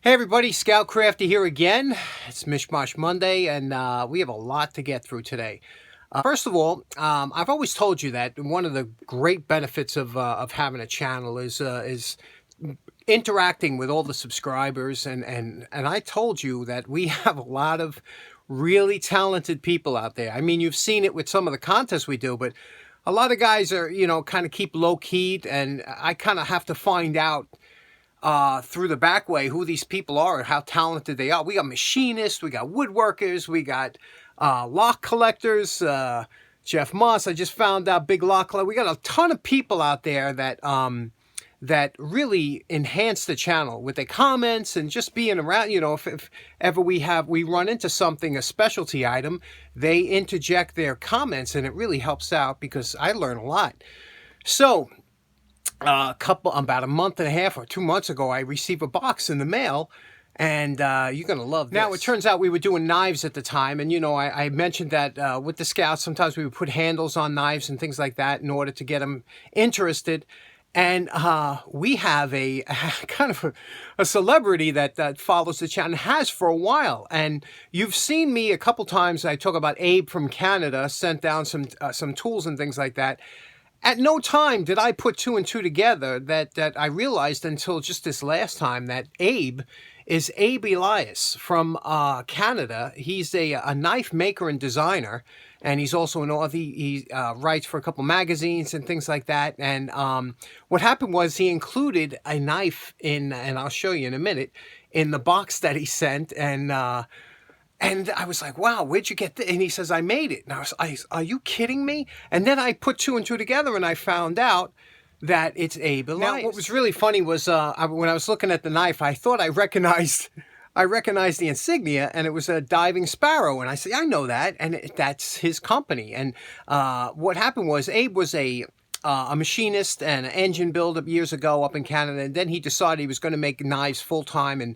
Hey everybody, Scout Crafty here again. It's Mishmash Monday, and we have a lot to get through today. First of all, I've always told you that one of the great benefits of having a channel is interacting with all the subscribers, and I told you that we have a lot of really talented people out there. I mean, you've seen it with some of the contests we do, but a lot of guys are, kind of keep low-keyed, and I kind of have to find out through the back way who these people are and how talented they are. We got machinists, we got woodworkers, we got lock collectors. Jeff Moss, I just found out, big lock collector. We got a ton of people out there that that really enhance the channel with their comments and just being around. If ever we run into something, a specialty item, they interject their comments, and it really helps out because I learn a lot. So about a month and a half or 2 months ago, I received a box in the mail, and you're going to love this. Now, it turns out we were doing knives at the time, and, I mentioned that with the Scouts, sometimes we would put handles on knives and things like that in order to get them interested. And we have a kind of a celebrity that follows the channel, has for a while. And you've seen me a couple times. I talk about Abe from Canada, sent down some tools and things like that. At no time did I put two and two together that I realized until just this last time that Abe is Abe Elias from Canada. He's a knife maker and designer, and he's also an author. He writes for a couple magazines and things like that. And what happened was he included a knife in, and I'll show you in a minute, in the box that he sent. And I was like, wow, where'd you get this? And he says, I made it. And I was, are you kidding me? And then I put two and two together, and I found out that it's Abe Elias. Now, what was really funny was when I was looking at the knife, I thought I recognized the insignia, and it was a diving sparrow. And I said, I know that, and that's his company. And what happened was Abe was a machinist and an engine builder years ago up in Canada, and then he decided he was going to make knives full time. And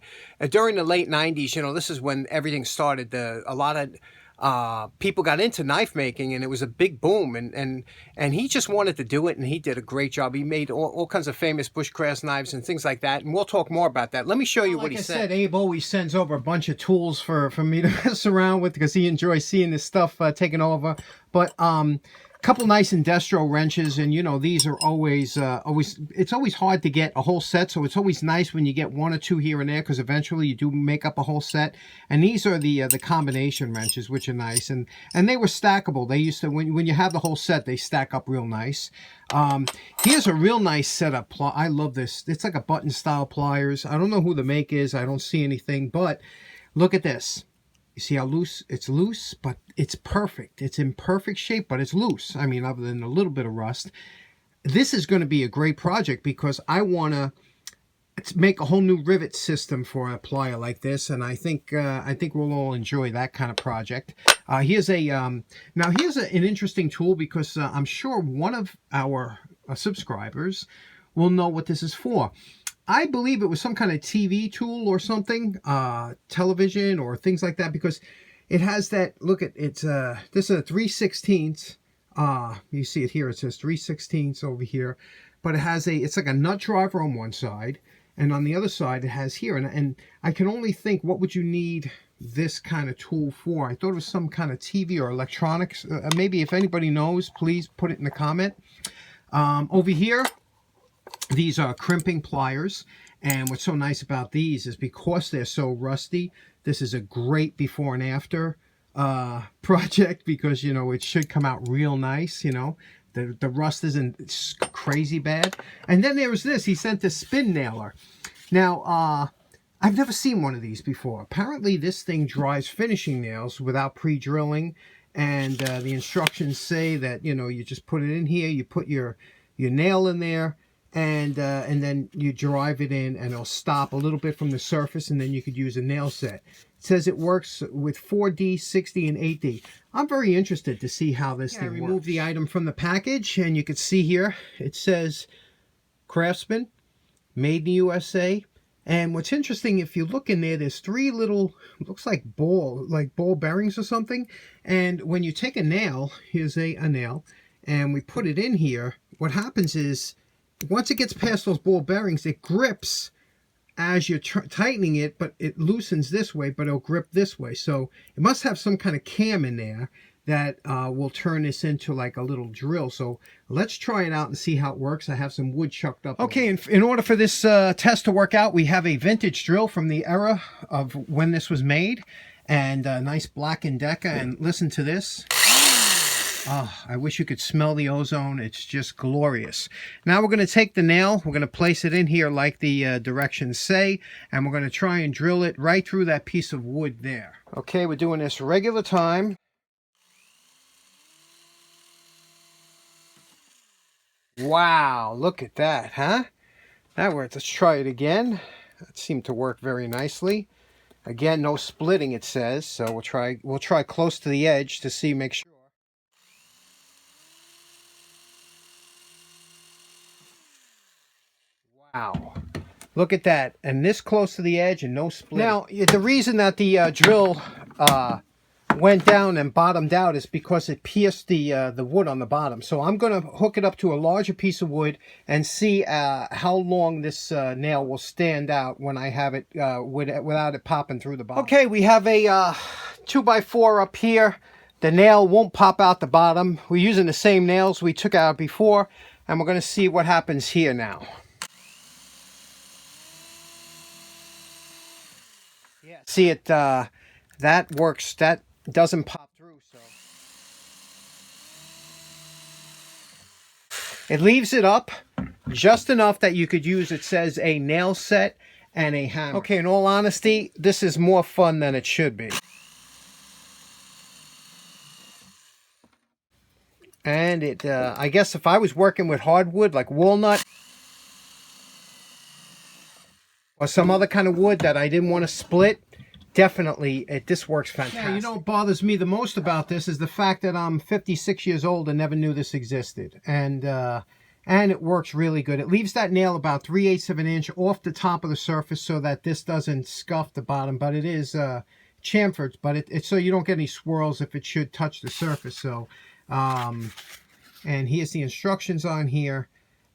during the late 90s, this is when everything started. A lot of people got into knife making, and it was a big boom. And he just wanted to do it, and he did a great job. He made all kinds of famous bushcraft knives and things like that. And we'll talk more about that. Let me show you what he said. Like I said, Abe always sends over a bunch of tools for me to mess around with because he enjoys seeing this stuff taken over. But couple nice industrial wrenches, and these are always it's always hard to get a whole set, so it's always nice when you get one or two here and there, because eventually you do make up a whole set. And these are the combination wrenches, which are nice, and they were stackable. They used to, when you have the whole set, they stack up real nice. Here's a real nice setup. I love this. It's like a button style pliers. I don't know who the make is. I don't see anything, but look at this. You see how loose? It's loose, but it's perfect. It's in perfect shape, but it's loose. I mean, other than a little bit of rust. This is going to be a great project because I want to make a whole new rivet system for a plier like this, and I think we'll all enjoy that kind of project. Here's an interesting tool because I'm sure one of our subscribers will know what this is for. I believe it was some kind of TV tool or something, television or things like that, because it has that, look at, this is a 3/16. You see it here, it says 3/16 over here, but it has it's like a nut driver on one side, and on the other side it has here, and I can only think, what would you need this kind of tool for? I thought it was some kind of TV or electronics. Maybe if anybody knows, please put it in the comment. Over here, these are crimping pliers, and what's so nice about these is because they're so rusty, this is a great before and after project, because it should come out real nice. The rust isn't crazy bad. And then there's this. He sent a spin nailer. Now I've never seen one of these before. Apparently this thing dries finishing nails without pre-drilling, and the instructions say that you just put it in here, you put your nail in there, and then you drive it in, and it'll stop a little bit from the surface, and then you could use a nail set. It says it works with 4D, 6D, and 8D. I'm very interested to see how this thing works. Remove the item from the package, and you can see here it says Craftsman, made in the USA. And what's interesting, if you look in there, there's three little, looks like ball bearings or something. And when you take a nail, here's a nail, and we put it in here, what happens is, once it gets past those ball bearings, it grips as you're tightening it, but it loosens this way, but it'll grip this way. So it must have some kind of cam in there that will turn this into like a little drill. So let's try it out and see how it works. I have some wood chucked up. Okay, in order for this test to work out, we have a vintage drill from the era of when this was made, and a nice Black & Decker. And listen to this. Oh, I wish you could smell the ozone. It's just glorious. Now we're going to take the nail. We're going to place it in here like the directions say. And we're going to try and drill it right through that piece of wood there. Okay, we're doing this regular time. Wow, look at that, huh? That worked. Let's try it again. That seemed to work very nicely. Again, no splitting, it says. So we'll try close to the edge to see, make sure. Wow, look at that, and this close to the edge and no split. Now, the reason that the drill went down and bottomed out is because it pierced the wood on the bottom. So I'm going to hook it up to a larger piece of wood and see how long this nail will stand out when I have it without it popping through the bottom. Okay, we have a 2x4 up here. The nail won't pop out the bottom. We're using the same nails we took out before, and we're going to see what happens here now. Yeah, see it, that works, that doesn't pop through, so. It leaves it up just enough that you could use, it says, a nail set and a hammer. Okay, in all honesty, this is more fun than it should be. And it, I guess if I was working with hardwood, like walnut, or some other kind of wood that I didn't want to split, definitely this works fantastic. Yeah, you know what bothers me the most about this is the fact that I'm 56 years old and never knew this existed. And it works really good. It leaves that nail about 3/8 of an inch off the top of the surface so that this doesn't scuff the bottom, but it is chamfered, but it's so you don't get any swirls if it should touch the surface. So and here's the instructions on here,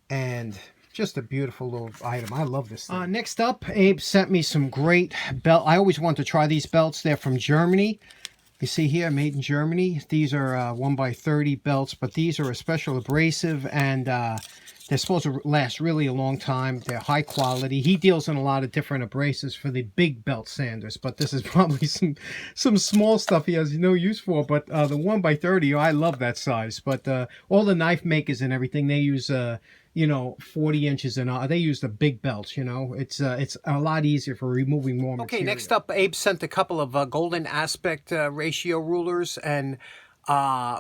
and just a beautiful little item. I love this thing. Next up, Abe sent me some great belt. I always want to try these belts. They're from Germany. You see here, made in Germany. These are 1x30 belts, but these are a special abrasive, and they're supposed to last really a long time. They're high quality. He deals in a lot of different abrasives for the big belt sanders, but this is probably some small stuff he has no use for. But the 1x30, I love that size. But all the knife makers and everything, they use you know, 40 inches and they use the big belts. You know, it's a lot easier for removing more material. Okay, next up, Abe sent a couple of golden aspect ratio rulers, and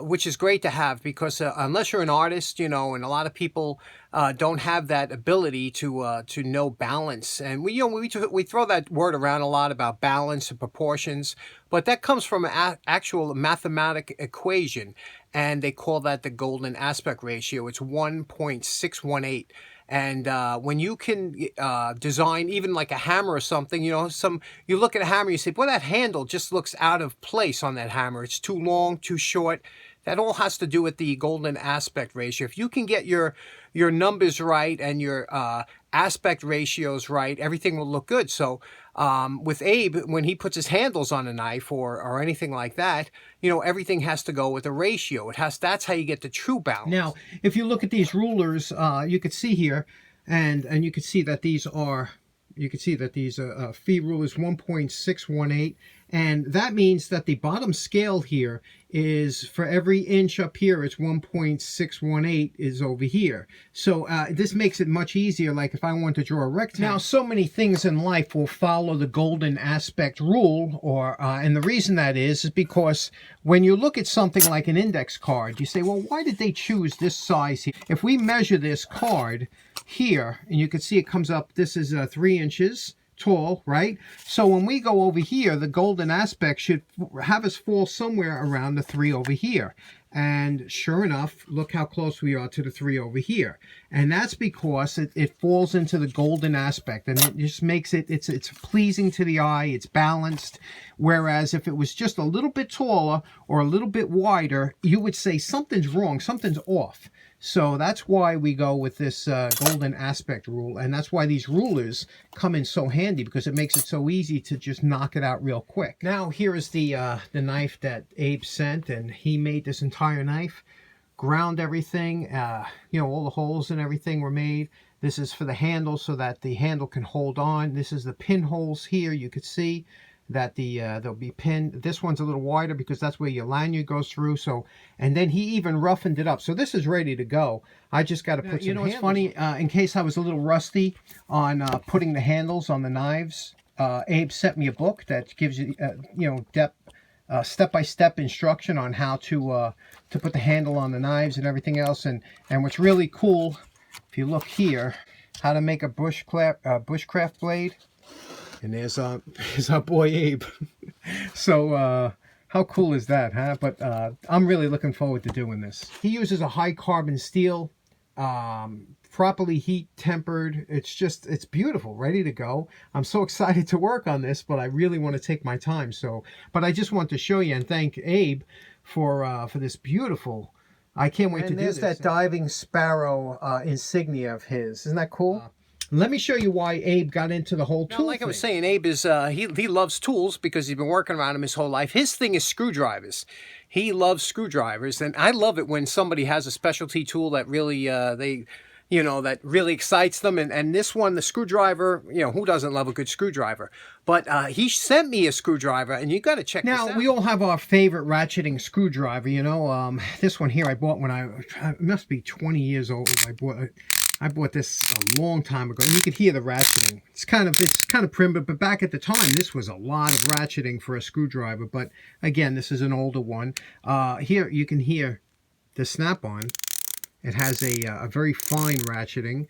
which is great to have, because unless you're an artist, you know, and a lot of people don't have that ability to know balance. And we throw that word around a lot about balance and proportions, but that comes from an actual mathematic equation, and they call that the golden aspect ratio. It's 1.618. And when you can design even like a hammer or something, you know, you look at a hammer, you say, well, that handle just looks out of place on that hammer. It's too long, too short. That all has to do with the golden aspect ratio. If you can get your numbers right and your aspect ratios right, everything will look good. So with Abe, when he puts his handles on a knife or anything like that, you know, everything has to go with a ratio. That's how you get the true balance. Now, if you look at these rulers, you could see here, and you could see that these are, feet rule is 1.618, and that means that the bottom scale here is, for every inch up here, it's 1.618 is over here. So this makes it much easier, like if I want to draw a rectangle. Now, so many things in life will follow the golden aspect rule, and the reason that is because when you look at something like an index card, you say, well, why did they choose this size here? If we measure this card here, and you can see it comes up, this is 3 inches tall, right? So when we go over here, the golden aspect should have us fall somewhere around the 3 over here. And sure enough, look how close we are to the 3 over here. And that's because it falls into the golden aspect, and it just makes it's pleasing to the eye, it's balanced. Whereas if it was just a little bit taller or a little bit wider, you would say something's wrong, something's off. So that's why we go with this golden aspect rule, and that's why these rulers come in so handy, because it makes it so easy to just knock it out real quick. Now here is the knife that Abe sent, and he made this entire knife, ground everything, you know, all the holes and everything were made. This is for the handle so that the handle can hold on. This is the pinholes here. You could see that they'll be pinned. This one's a little wider because that's where your lanyard goes through. So, and then he even roughened it up. So this is ready to go. I just got to put some, you know, it's funny, in case I was a little rusty on putting the handles on the knives, Abe sent me a book that gives you, you know, step-by-step instruction on how to put the handle on the knives and everything else. And what's really cool, if you look here, how to make a bushcraft blade. And there's our boy Abe. So how cool is that, huh? But I'm really looking forward to doing this. He uses a high carbon steel, properly heat tempered. It's beautiful, ready to go. I'm so excited to work on this, but I really want to take my time. So, but I just want to show you and thank Abe for this beautiful. I can't wait to do this. And there's that diving sparrow insignia of his. Isn't that cool? Let me show you why Abe got into the whole tool thing. I was saying, Abe is he loves tools because he's been working around them his whole life. His thing is screwdrivers. He loves screwdrivers, and I love it when somebody has a specialty tool that really that really excites them. And this one, the screwdriver, you know, who doesn't love a good screwdriver? But he sent me a screwdriver, and you got to check this out. Now, we all have our favorite ratcheting screwdriver, you know. This one here I bought when it must be 20 years old. I bought this a long time ago. You could hear the ratcheting. It's kind of primitive, but back at the time, this was a lot of ratcheting for a screwdriver. But again, this is an older one. Here you can hear the snap-on. It has a very fine ratcheting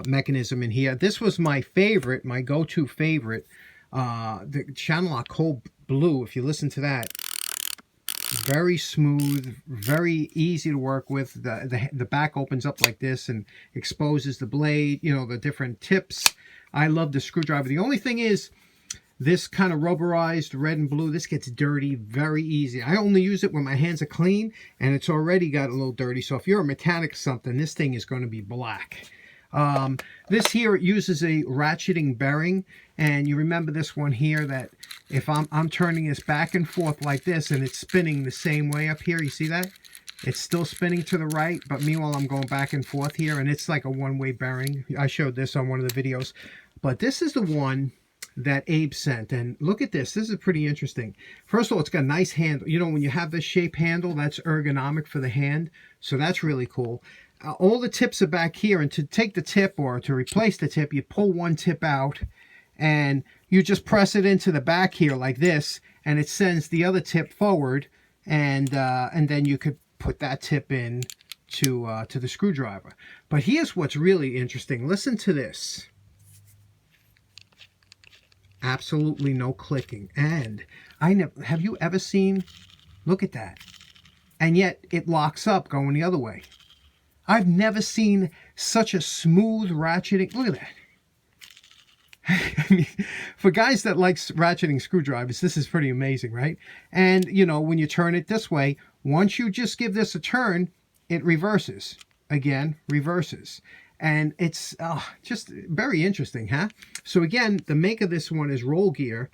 mechanism in here. This was my favorite, my go-to favorite, the Channel Lock Cold Blue. If you listen to that, very smooth, very easy to work with. The back opens up like this and exposes the blade, you know, the different tips. I love the screwdriver. The only thing is, this kind of rubberized red and blue, this gets dirty very easy. I only use it when my hands are clean, and it's already got a little dirty. So if you're a mechanic or something, this thing is going to be black. This here, it uses a ratcheting bearing, and you remember this one here, that if I'm turning this back and forth like this, and it's spinning the same way up here, you see that? It's still spinning to the right, but meanwhile I'm going back and forth here, and it's like a one-way bearing. I showed this on one of the videos, but this is the one that Abe sent, and look at this. This is pretty interesting. First of all, it's got a nice handle. You know, when you have this shape handle, that's ergonomic for the hand, so that's really cool. All the tips are back here, and to take the tip or to replace the tip, you pull one tip out and you just press it into the back here like this, and it sends the other tip forward, and then you could put that tip in to the screwdriver. But here's what's really interesting. Listen to this. Absolutely no clicking. And have you ever seen, look at that, and yet it locks up going the other way. I've never seen such a smooth ratcheting. Look at that. I mean, for guys that like ratcheting screwdrivers, this is pretty amazing, right? And, you know, when you turn it this way, once you just give this a turn, it reverses. Again, reverses. And it's just very interesting, huh? So again, the make of this one is Roll Gear.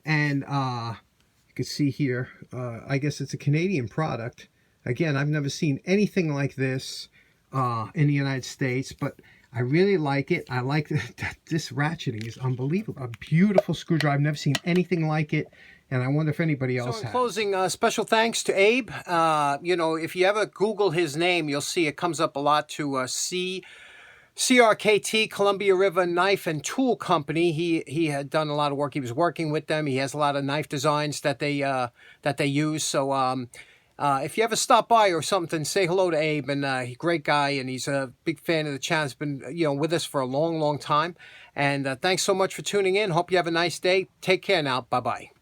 And you can see here, I guess it's a Canadian product. Again, I've never seen anything like this in the United States, but I really like it. I like that this ratcheting is unbelievable. A beautiful screwdriver. I've never seen anything like it, and I wonder if anybody else has. So in closing, special thanks to Abe. You know, if you ever Google his name, you'll see it comes up a lot to CRKT, Columbia River Knife and Tool Company. He had done a lot of work. He was working with them. He has a lot of knife designs that they use. So if you ever stop by or something, say hello to Abe. And he's a great guy, and he's a big fan of the channel. He's been with us for a long, long time. And thanks so much for tuning in. Hope you have a nice day. Take care now. Bye bye.